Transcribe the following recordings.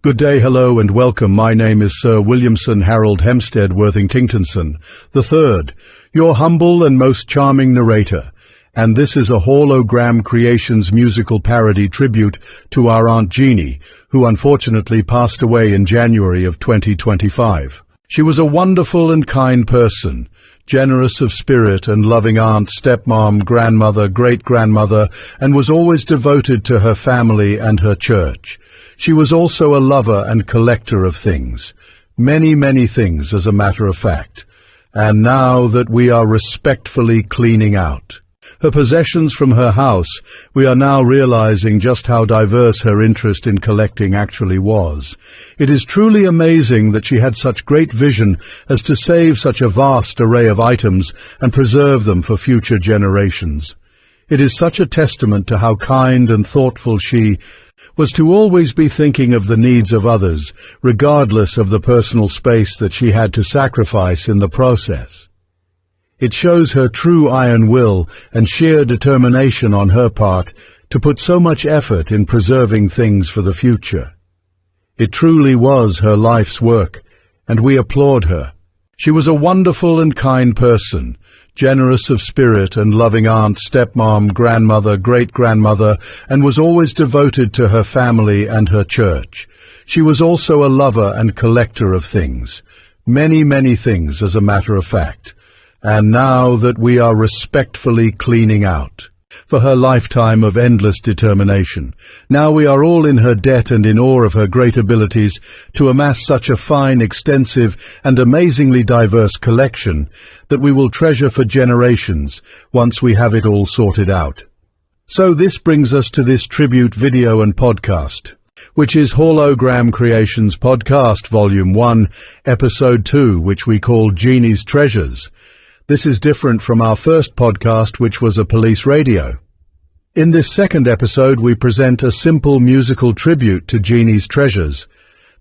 Good day, hello and welcome. My name is Sir Williamson Harold Hempstead Worthingtonson III, your humble and most charming narrator, and this is a Hologram Creations musical parody tribute to our Aunt Jeannie, who unfortunately passed away in January of 2025. She was a wonderful and kind person, generous of spirit and loving aunt, stepmom, grandmother, great-grandmother, and was always devoted to her family and her church. She was also a lover and collector of things, many, many things as a matter of fact, and now that we are respectfully cleaning out her possessions from her house, we are now realizing just how diverse her interest in collecting actually was. It is truly amazing that she had such great vision as to save such a vast array of items and preserve them for future generations. It is such a testament to how kind and thoughtful she was to always be thinking of the needs of others, regardless of the personal space that she had to sacrifice in the process. It shows her true iron will and sheer determination on her part to put so much effort in preserving things for the future. It truly was her life's work, and we applaud her. She was a wonderful and kind person, generous of spirit and loving aunt, stepmom, grandmother, great-grandmother, and was always devoted to her family and her church. She was also a lover and collector of things, many, many things as a matter of fact, and now that we are respectfully cleaning out for her lifetime of endless determination. Now we are all in her debt and in awe of her great abilities to amass such a fine, extensive, and amazingly diverse collection that we will treasure for generations once we have it all sorted out. So this brings us to this tribute video and podcast, which is Hologram Creations Podcast Volume 1, Episode 2, which we call Jeannie's Treasures. This is different from our first podcast, which was a police radio. In this second episode, we present a simple musical tribute to Jeannie's treasures.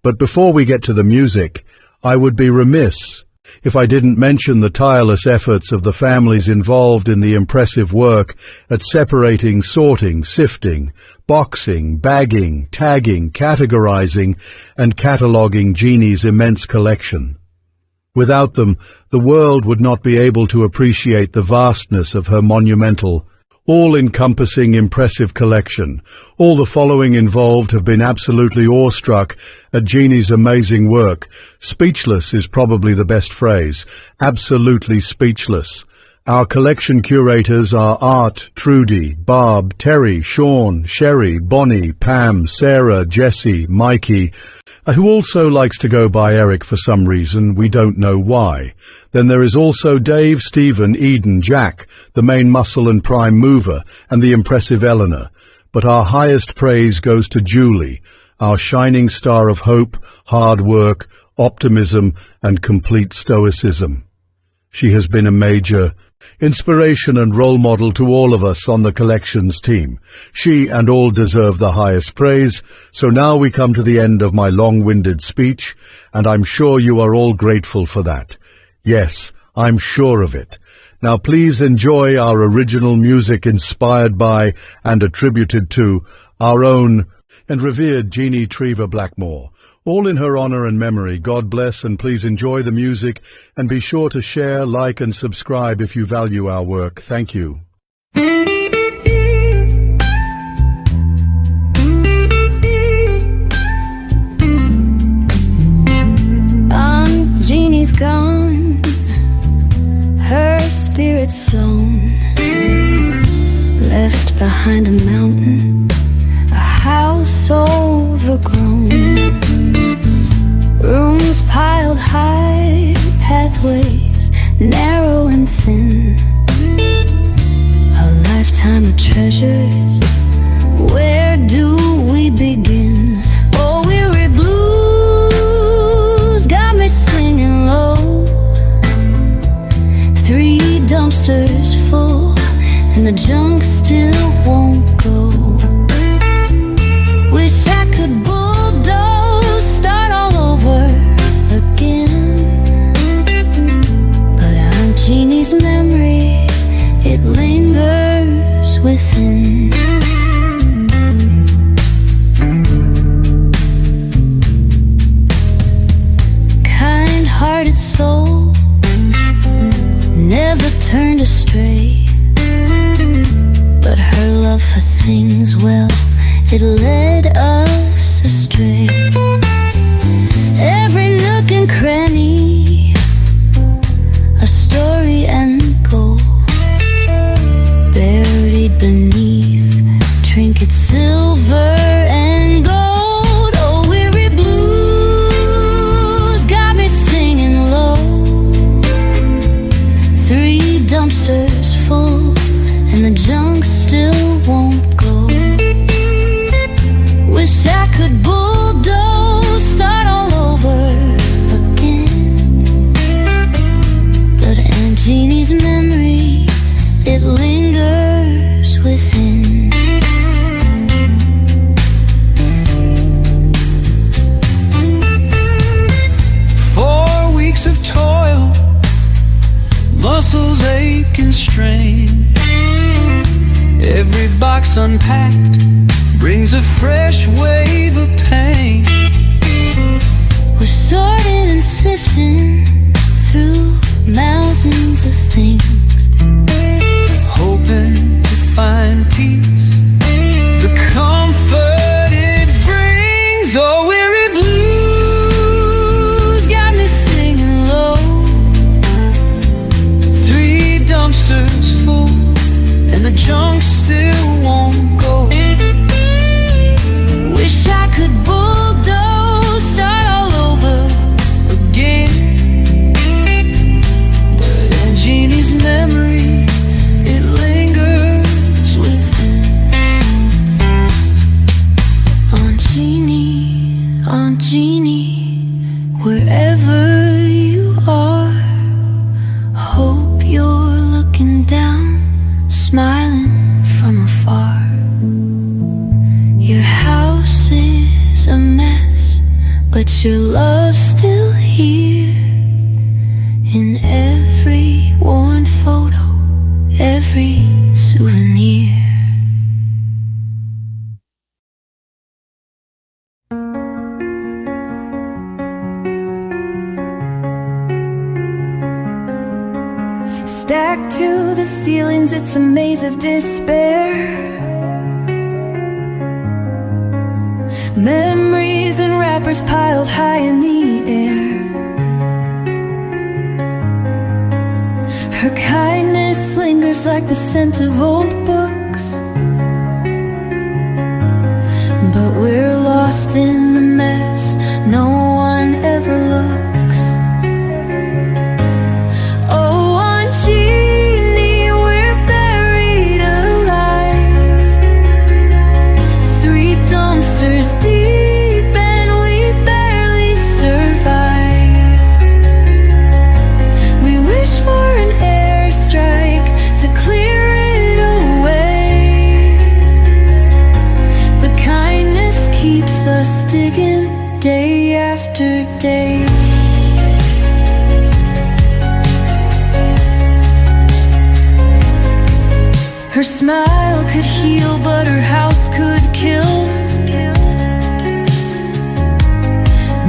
But before we get to the music, I would be remiss if I didn't mention the tireless efforts of the families involved in the impressive work at separating, sorting, sifting, boxing, bagging, tagging, categorizing, and cataloging Jeannie's immense collection. Without them, the world would not be able to appreciate the vastness of her monumental, all-encompassing, impressive collection. All the following involved have been absolutely awestruck at Jeannie's amazing work. Speechless is probably the best phrase. Absolutely speechless. Our collection curators are Art, Trudy, Barb, Terry, Sean, Sherry, Bonnie, Pam, Sarah, Jessie, Mikey, who also likes to go by Eric for some reason, we don't know why. Then there is also Dave, Stephen, Eden, Jack, the main muscle and prime mover, and the impressive Eleanor. But our highest praise goes to Julie, our shining star of hope, hard work, optimism, and complete stoicism. She has been a major inspiration and role model to all of us on the collections team. She and all deserve the highest praise. So now we come to the end of my long-winded speech, and I'm sure you are all grateful for that. Yes, I'm sure of it. Now please enjoy our original music inspired by and attributed to our own and revered Jeannie Trevor Blackmore. All in her honor and memory. God bless, and please enjoy the music, and be sure to share, like, and subscribe if you value our work. Thank you. Aunt Jeannie's gone, her spirit's flown, left behind a mountain, a house overgrown. Rooms piled high, pathways narrow and thin. A lifetime of treasures, where do we begin? Oh, weary blues got me singing low. 3 dumpsters full, and the junk still won't go. Wish I could bulldoze, start all over again. But Aunt Jeannie's memory, it lingers within. turned astray. But her love for things, well, it led us astray. Every nook and cranny, a story and gold, buried beneath trinkets, silver and gold. Oh, weary blues got me singing low. 3 dumpsters full and the junk still won't go. Wish I could bulldoze, start all over again. But Aunt Jeannie's memory, it lingers within. 4 weeks of toil, muscles ache and strain. Every box unpacked brings a fresh wave of pain. We're sorting and sifting through mountains of things, hoping to find peace, the comfort it brings. Oh, weary blues got me singing low. 3 dumpsters full and the junk still won't go. Wish I could bulldoze, start all over again. But Aunt Jeannie's memory, it lingers within. Aunt Jeannie, wherever you are, hope you're looking down, smiling from afar. Your house is a mess, but your love's still here. In every worn photo, every souvenir. Stacked to the ceilings, it's a maze of despair. Memories and wrappers piled high in the air. Her kindness lingers like the scent of old books, but we're lost in the mess, no one ever looks. Oh, Aunt Jeannie, we're buried alive, 3 dumpsters deep and we barely survive. We wish for an airstrike to clear it away, but kindness keeps us digging day after day. Her smile could heal, but her house could kill.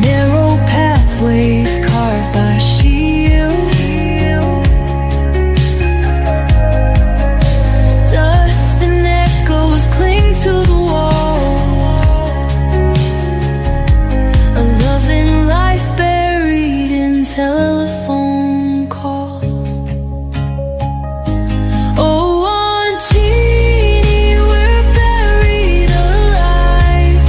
Narrow pathways carved by shield. Dust and echoes cling to the walls, a loving life buried in telephone calls. Oh, Aunt Jeannie, we're buried alive,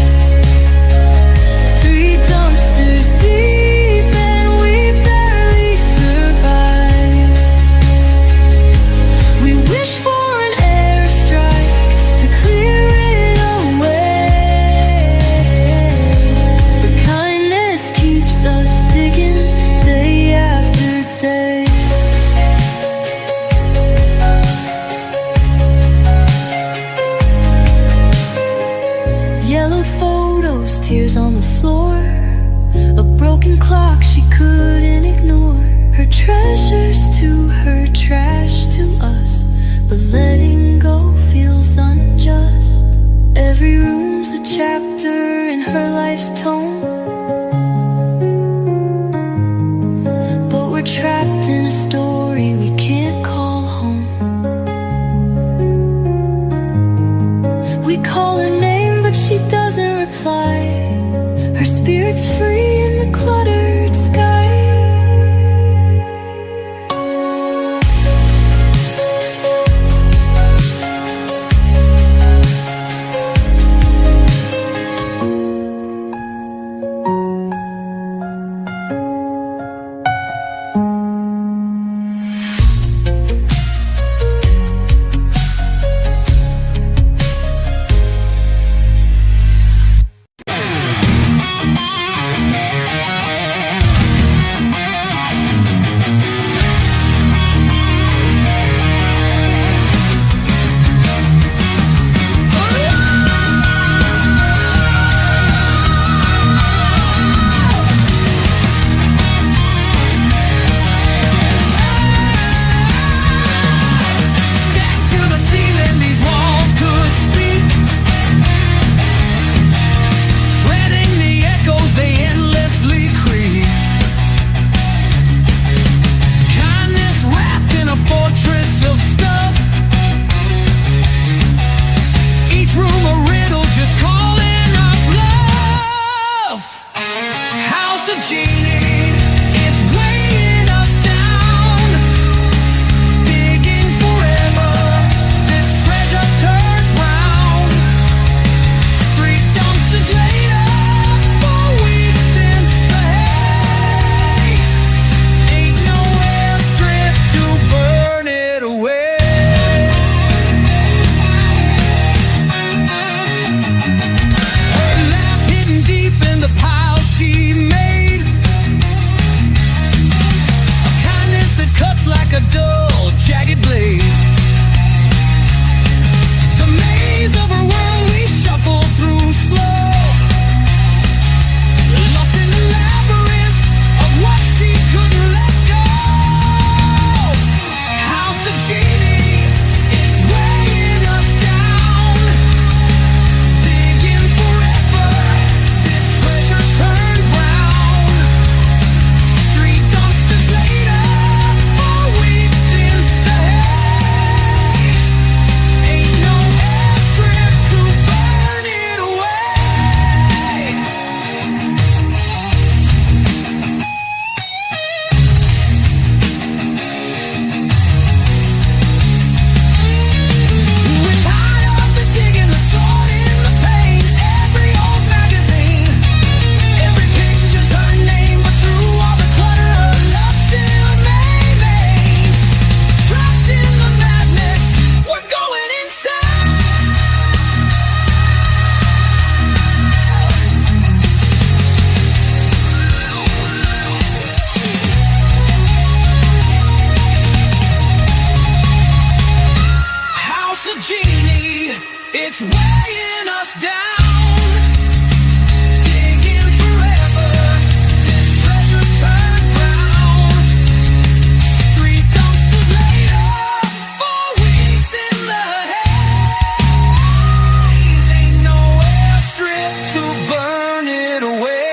3 dumpsters deep and we barely survive. We wish for an airstrike to clear it away, but kindness keeps us digging day after day. Yellowed photos, tears on the floor, a broken clock she couldn't ignore. Her treasures to her, trash to us, but letting go feels unjust. Every room's a chapter in her life's tome, but we're trapped in a story we can't call it's weighing us down, digging forever, this treasure turned brown. 3 dumpsters later, 4 weeks in the haze, ain't no airstrip to burn it away.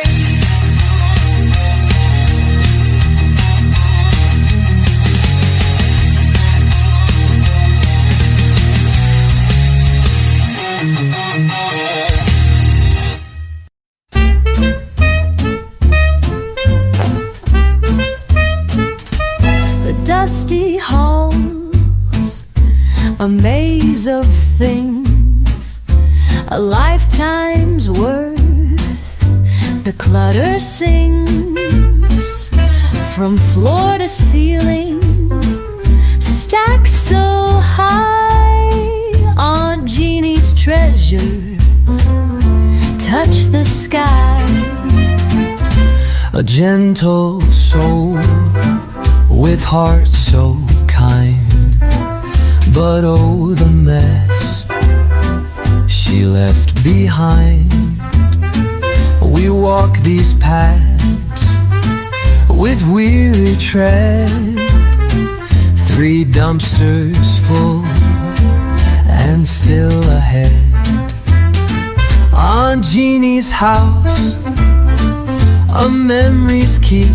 Dusty halls, a maze of things, a lifetime's worth. The clutter sings from floor to ceiling, stacks so high. Aunt Jeannie's treasures touch the sky. A gentle soul with heart so kind, but oh, the mess she left behind. We walk these paths with weary tread, 3 dumpsters full and still ahead. Aunt Jeannie's house, a memory's keep,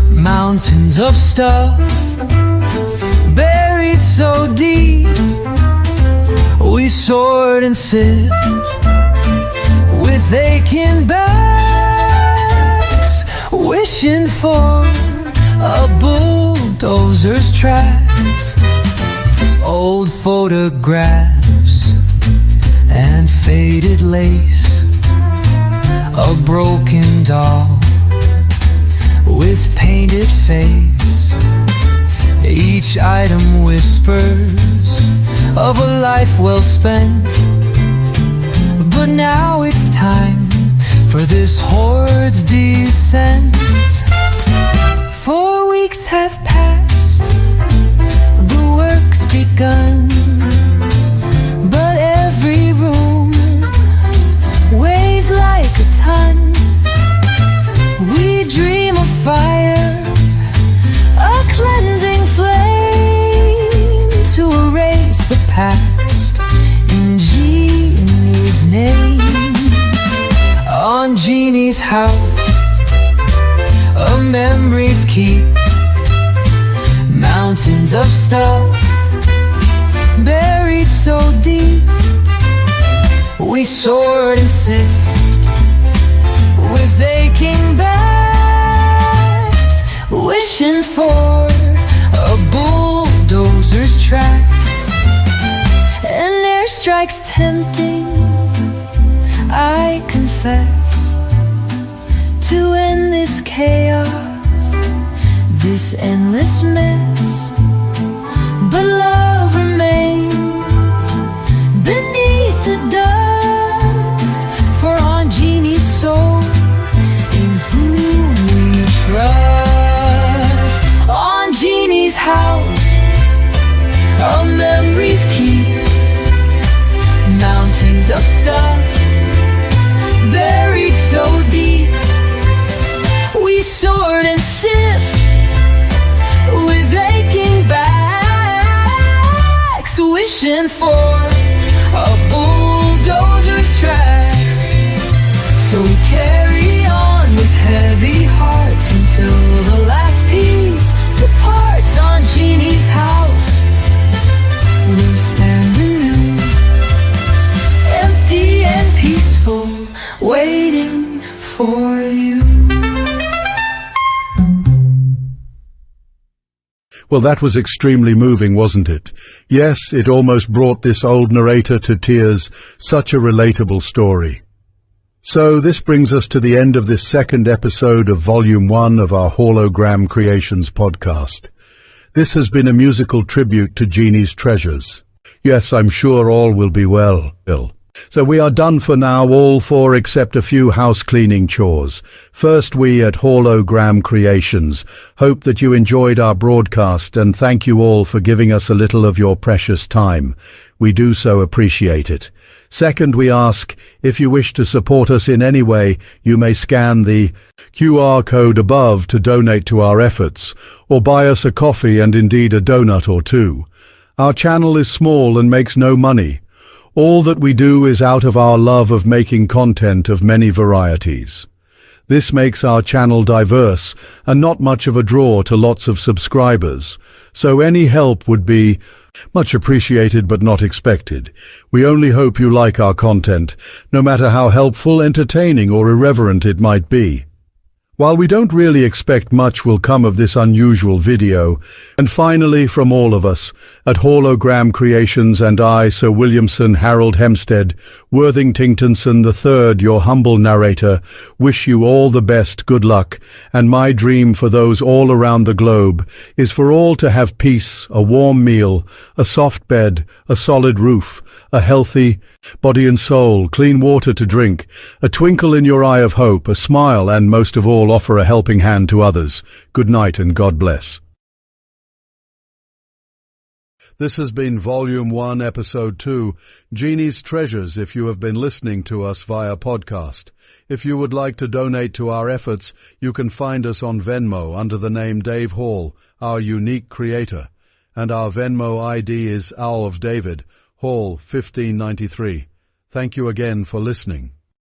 mountains of stuff buried so deep. We sort and sift with aching backs, wishing for a bulldozer's tracks. Old photographs and faded lace, a broken doll with painted face. Each item whispers of a life well spent, but now it's time for this horde's descent. 4 weeks have passed, the work's begun, but every room weighs like a ton. We dream of fire, a cleansing flame to erase the past in Jeannie's name. On Jeannie's house, a memory's keep, mountains of stuff buried so deep. We sort and sift with aching backs, wishing for a bulldozer's tracks. An airstrike's tempting, I confess, to end this chaos, this endless mess. But love remains beneath the dust for Aunt Jeannie's soul, in whom we trust. On Jeannie's house, our memories keep, mountains of stuff buried so deep. We sort and sift with aching backs, wishing for a bulldozer's tracks. So we carry on with heavy hearts until the last piece departs. On Jeannie's house, we'll stand anew, empty and peaceful, waiting for you. Well, that was extremely moving, wasn't it? Yes, it almost brought this old narrator to tears. Such a relatable story. So this brings us to the end of this second episode of Volume 1 of our Hologram Creations podcast. This has been a musical tribute to Jeannie's treasures. Yes, I'm sure all will be well, Bill. So we are done for now, all four except a few house cleaning chores. First, we at Hologram Creations hope that you enjoyed our broadcast and thank you all for giving us a little of your precious time. We do so appreciate it. Second, we ask, if you wish to support us in any way, you may scan the QR code above to donate to our efforts, or buy us a coffee and indeed a donut or two. Our channel is small and makes no money. All that we do is out of our love of making content of many varieties. This makes our channel diverse and not much of a draw to lots of subscribers, so any help would be much appreciated but not expected. We only hope you like our content, no matter how helpful, entertaining or irreverent it might be. While we don't really expect much will come of this unusual video, and finally from all of us at Hologram Creations and I, Sir Williamson Harold Hempstead, Worthingtonson III, your humble narrator, wish you all the best, good luck, and my dream for those all around the globe is for all to have peace, a warm meal, a soft bed, a solid roof, a healthy body and soul, clean water to drink, a twinkle in your eye of hope, a smile, and most of all, offer a helping hand to others. Good night and God bless. This has been Volume 1, Episode 2, Jeannie's Treasures, if you have been listening to us via podcast. If you would like to donate to our efforts, you can find us on Venmo under the name Dave Hall, our unique creator. And our Venmo ID is Owl of David, Hall 1593. Thank you again for listening.